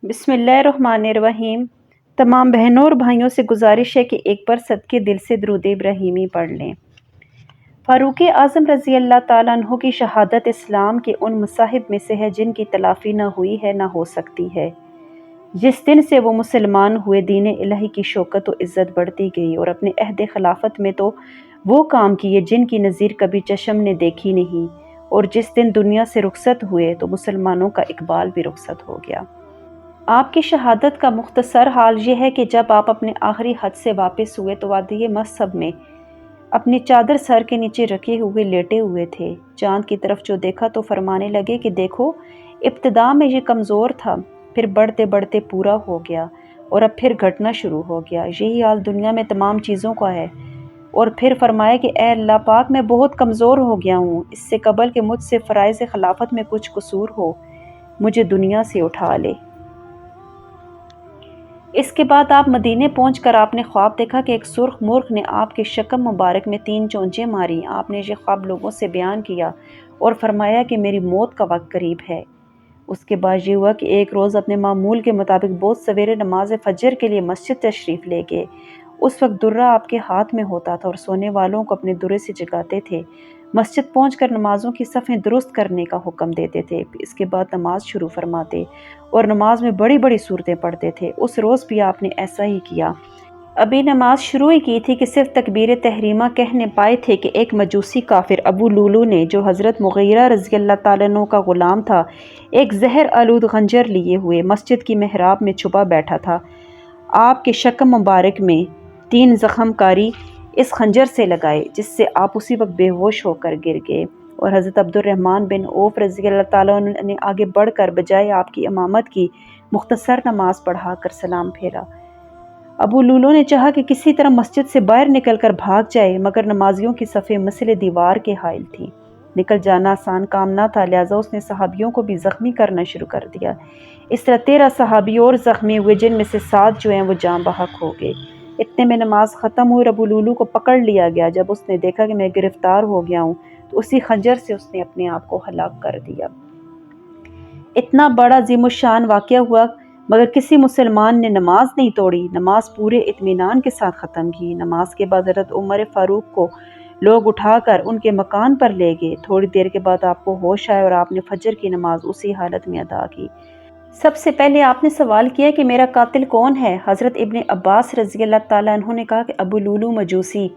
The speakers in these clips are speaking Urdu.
بسم اللہ الرحمن الرحیم۔ تمام بہنوں اور بھائیوں سے گزارش ہے کہ ایک بار صدقے دل سے درود ابراہیمی پڑھ لیں۔ فاروق اعظم رضی اللہ تعالیٰ عنہ کی شہادت اسلام کے ان مصاحب میں سے ہے جن کی تلافی نہ ہوئی ہے نہ ہو سکتی ہے۔ جس دن سے وہ مسلمان ہوئے دین الہی کی شوکت و عزت بڑھتی گئی، اور اپنے عہد خلافت میں تو وہ کام کیے جن کی نظیر کبھی چشم نے دیکھی نہیں، اور جس دن دنیا سے رخصت ہوئے تو مسلمانوں کا اقبال بھی رخصت ہو گیا۔ آپ کی شہادت کا مختصر حال یہ ہے کہ جب آپ اپنے آخری حج سے واپس ہوئے تو وادی مصب میں اپنی چادر سر کے نیچے رکھے ہوئے لیٹے ہوئے تھے۔ چاند کی طرف جو دیکھا تو فرمانے لگے کہ دیکھو، ابتدا میں یہ کمزور تھا، پھر بڑھتے بڑھتے پورا ہو گیا، اور اب پھر گھٹنا شروع ہو گیا۔ یہی حال دنیا میں تمام چیزوں کا ہے۔ اور پھر فرمایا کہ اے اللہ پاک، میں بہت کمزور ہو گیا ہوں، اس سے قبل کہ مجھ سے فرائض خلافت میں کچھ قصور ہو، مجھے دنیا سے اٹھا لے۔ اس کے بعد آپ مدینے پہنچ کر آپ نے خواب دیکھا کہ ایک سرخ مرغ نے آپ کے شکم مبارک میں 3 چونچیں ماری۔ آپ نے یہ خواب لوگوں سے بیان کیا اور فرمایا کہ میری موت کا وقت قریب ہے۔ اس کے بعد یہ ہوا کہ ایک روز اپنے معمول کے مطابق بہت سویرے نماز فجر کے لیے مسجد تشریف لے گئے۔ اس وقت درہ آپ کے ہاتھ میں ہوتا تھا اور سونے والوں کو اپنے درے سے جگاتے تھے۔ مسجد پہنچ کر نمازوں کی صفیں درست کرنے کا حکم دیتے تھے۔ اس کے بعد نماز شروع فرماتے اور نماز میں بڑی بڑی صورتیں پڑھتے تھے۔ اس روز بھی آپ نے ایسا ہی کیا۔ ابھی نماز شروع ہی کی تھی کہ صرف تکبیر تحریمہ کہنے پائے تھے کہ ایک مجوسی کافر ابو لولو نے، جو حضرت مغیرہ رضی اللہ تعالیٰ عنہ کا غلام تھا، ایک زہر آلود خنجر لیے ہوئے مسجد کی محراب میں چھپا بیٹھا تھا۔ آپ کے شکم مبارک میں 3 زخم کاری اس خنجر سے لگائے، جس سے آپ اسی وقت بے ہوش ہو کر گر گئے، اور حضرت عبد الرحمن بن عوف رضی اللہ تعالیٰ عنہ نے آگے بڑھ کر بجائے آپ کی امامت کی مختصر نماز پڑھا کر سلام پھیرا۔ ابو لولو نے چاہا کہ کسی طرح مسجد سے باہر نکل کر بھاگ جائے، مگر نمازیوں کی صفیں مثل دیوار کے حائل تھیں۔ نکل جانا آسان کام نہ تھا، لہٰذا اس نے صحابیوں کو بھی زخمی کرنا شروع کر دیا۔ اس طرح 13 صحابی اور زخمی ہوئے، جن میں سے 7 جو ہیں وہ جاں بحق ہو گئے۔ اتنے میں نماز ختم ہوئی اور ابو لولو کو پکڑ لیا گیا۔ جب اس نے دیکھا کہ میں گرفتار ہو گیا ہوں تو اسی خنجر سے اس نے اپنے آپ کو ہلاک کر دیا۔ اتنا بڑا عظیم الشان واقعہ ہوا، مگر کسی مسلمان نے نماز نہیں توڑی، نماز پورے اطمینان کے ساتھ ختم کی۔ نماز کے بعد حضرت عمر فاروق کو لوگ اٹھا کر ان کے مکان پر لے گئے۔ تھوڑی دیر کے بعد آپ کو ہوش آیا اور آپ نے فجر کی نماز اسی حالت میں ادا کی۔ سب سے پہلے آپ نے سوال کیا کہ میرا قاتل کون ہے؟ حضرت ابن عباس رضی اللہ تعالیٰ عنہ نے کہا کہ ابو لولو مجوسی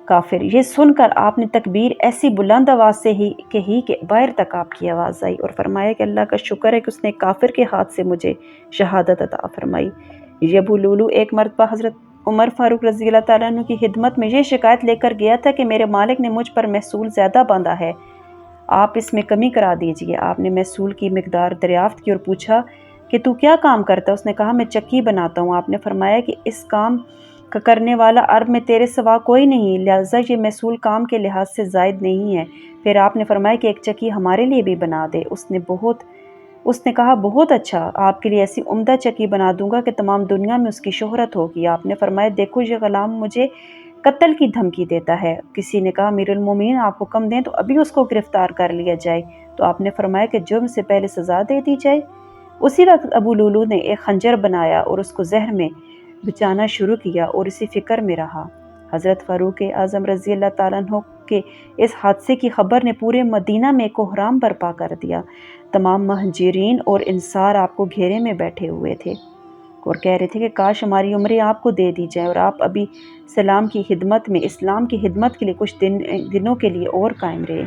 کافر۔ یہ سن کر آپ نے تکبیر ایسی بلند آواز سے ہی کہی کہ باہر تک آپ کی آواز آئی، اور فرمایا کہ اللہ کا شکر ہے کہ اس نے کافر کے ہاتھ سے مجھے شہادت عطا فرمائی۔ یہ ابو لولو ایک مرتبہ حضرت عمر فاروق رضی اللہ تعالیٰ عنہ کی خدمت میں یہ شکایت لے کر گیا تھا کہ میرے مالک نے مجھ پر محصول زیادہ باندھا ہے، آپ اس میں کمی کرا دیجئے۔ آپ نے محصول کی مقدار دریافت کی اور پوچھا کہ تو کیا کام کرتا ہے؟ اس نے کہا میں چکی بناتا ہوں۔ آپ نے فرمایا کہ اس کام کا کرنے والا عرب میں تیرے سوا کوئی نہیں، لہٰذا یہ محصول کام کے لحاظ سے زائد نہیں ہے۔ پھر آپ نے فرمایا کہ ایک چکی ہمارے لیے بھی بنا دے۔ اس نے کہا بہت اچھا، آپ کے لیے ایسی عمدہ چکی بنا دوں گا کہ تمام دنیا میں اس کی شہرت ہوگی۔ آپ نے فرمایا دیکھو، یہ غلام مجھے قتل کی دھمکی دیتا ہے۔ کسی نے کہا امیر المومنین آپ حکم دیں تو ابھی اس کو گرفتار کر لیا جائے۔ تو آپ نے فرمایا کہ جرم سے پہلے سزا دے دی جائے۔ اسی وقت ابو لولو نے ایک خنجر بنایا اور اس کو زہر میں بچانا شروع کیا اور اسی فکر میں رہا۔ حضرت فاروق اعظم رضی اللہ تعالیٰ عنہ کے اس حادثے کی خبر نے پورے مدینہ میں کوہرام برپا کر دیا۔ تمام مہاجرین اور انصار آپ کو گھیرے میں بیٹھے ہوئے تھے اور کہہ رہے تھے کہ کاش ہماری عمریں آپ کو دے دی جائیں اور آپ ابھی اسلام کی خدمت کے لیے کچھ دنوں کے لیے اور قائم رہے۔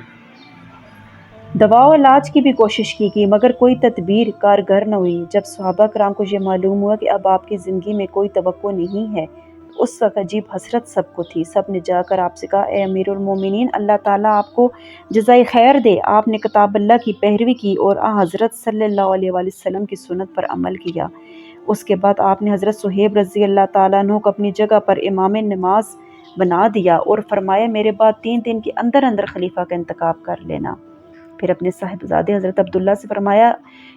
دوا و علاج کی بھی کوشش کی گئی، مگر کوئی تدبیر کارگر نہ ہوئی۔ جب صحابہ کرام کو یہ معلوم ہوا کہ اب آپ کی زندگی میں کوئی توقع نہیں ہے تو اس وقت عجیب حسرت سب کو تھی۔ سب نے جا کر آپ سے کہا اے امیر المومنین، اللہ تعالیٰ آپ کو جزائے خیر دے، آپ نے کتاب اللہ کی پیروی کی اور حضرت صلی اللہ علیہ وآلہ وسلم کی سنت پر عمل کیا۔ اس کے بعد آپ نے حضرت صہیب رضی اللہ تعالیٰ عنہ کو اپنی جگہ پر امام نماز بنا دیا اور فرمایا میرے بعد 3 دن کے اندر اندر خلیفہ کا انتخاب کر لینا۔ پھر اپنے صاحبزادے حضرت عبداللہ سے فرمایا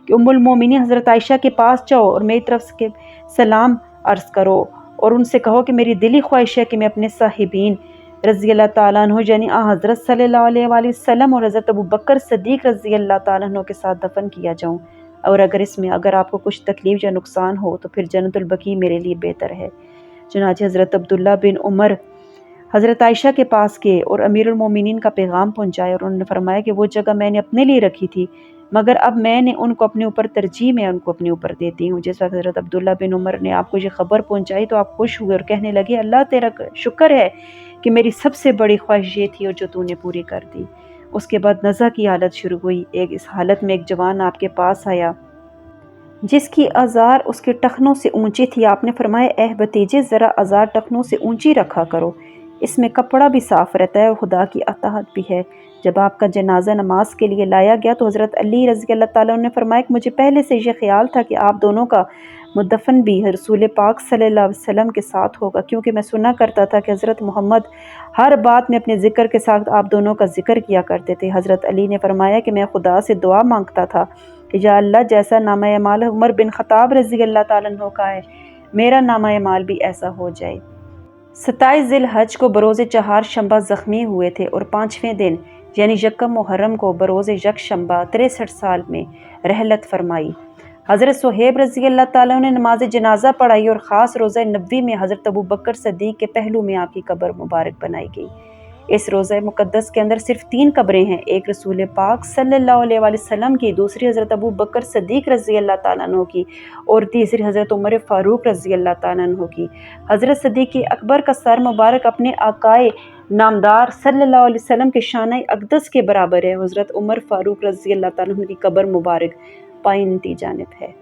کہ ام المومنین حضرت عائشہ کے پاس جاؤ اور میری طرف سے سلام عرض کرو اور ان سے کہو کہ میری دلی خواہش ہے کہ میں اپنے صاحبین رضی اللہ تعالیٰ عنہ یعنی حضرت صلی اللہ علیہ وآلہ وسلم اور حضرت ابو بکر صدیق رضی اللہ تعالیٰ عنہ کے ساتھ دفن کیا جاؤں۔ اور اگر آپ کو کچھ تکلیف یا نقصان ہو تو پھر جنت البقیع میرے لیے بہتر ہے۔ چنانچہ حضرت عبداللہ بن عمر حضرت عائشہ کے پاس گئے اور امیر المومنین کا پیغام پہنچایا، اور انہوں نے فرمایا کہ وہ جگہ میں نے اپنے لیے رکھی تھی، مگر اب میں نے ان کو اپنے اوپر ترجیح میں ان کو اپنے اوپر دیتی ہوں۔ جس وقت حضرت عبداللہ بن عمر نے آپ کو یہ خبر پہنچائی تو آپ خوش ہوئے اور کہنے لگے، اللہ تیرا شکر ہے کہ میری سب سے بڑی خواہش یہ تھی اور جو تو نے پوری کر دی۔ اس کے بعد نزع کی حالت شروع ہوئی۔ اس حالت میں ایک جوان آپ کے پاس آیا جس کی آزار اس کے ٹخنوں سے اونچی تھی۔ آپ نے فرمایا، اے بھتیجے، ذرا آزار ٹخنوں سے اونچی رکھا کرو، اس میں کپڑا بھی صاف رہتا ہے اور خدا کی اطاعت بھی ہے۔ جب آپ کا جنازہ نماز کے لیے لایا گیا تو حضرت علی رضی اللہ تعالیٰ عنہ نے فرمایا کہ مجھے پہلے سے یہ خیال تھا کہ آپ دونوں کا مدفن بھی رسول پاک صلی اللہ علیہ وسلم کے ساتھ ہوگا، کیونکہ میں سنا کرتا تھا کہ حضرت محمد ہر بات میں اپنے ذکر کے ساتھ آپ دونوں کا ذکر کیا کرتے تھے۔ حضرت علی نے فرمایا کہ میں خدا سے دعا مانگتا تھا کہ یا اللہ، جیسا نامہ اعمال عمر بن خطاب رضی اللہ تعالیٰ عنہ کا ہے، میرا نامہ اعمال بھی ایسا ہو جائے۔ 27 ذی الحج کو بروز چہارشنبہ زخمی ہوئے تھے اور 5ویں دن یعنی یکم محرم کو بروز یکشنبہ 63 سال میں رحلت فرمائی۔ حضرت صہیب رضی اللہ تعالیٰ نے نماز جنازہ پڑھائی اور خاص روزہ نبوی میں حضرت ابوبکر صدیق کے پہلو میں آپ کی قبر مبارک بنائی گئی۔ اس روزہ مقدس کے اندر صرف 3 قبریں ہیں، ایک رسول پاک صلی اللہ علیہ وآلہ وسلم کی، دوسری حضرت ابوبکر صدیق رضی اللہ تعالیٰ عنہ کی اور تیسری حضرت عمر فاروق رضی اللہ تعالیٰ عنہ کی۔ حضرت صدیق اکبر کا سر مبارک اپنے آقائے نامدار صلی اللہ علیہ وسلم کے شانہ اقدس کے برابر ہے۔ حضرت عمر فاروق رضی اللہ تعالیٰ عنہ کی قبر مبارک پائنتی جانب ہے۔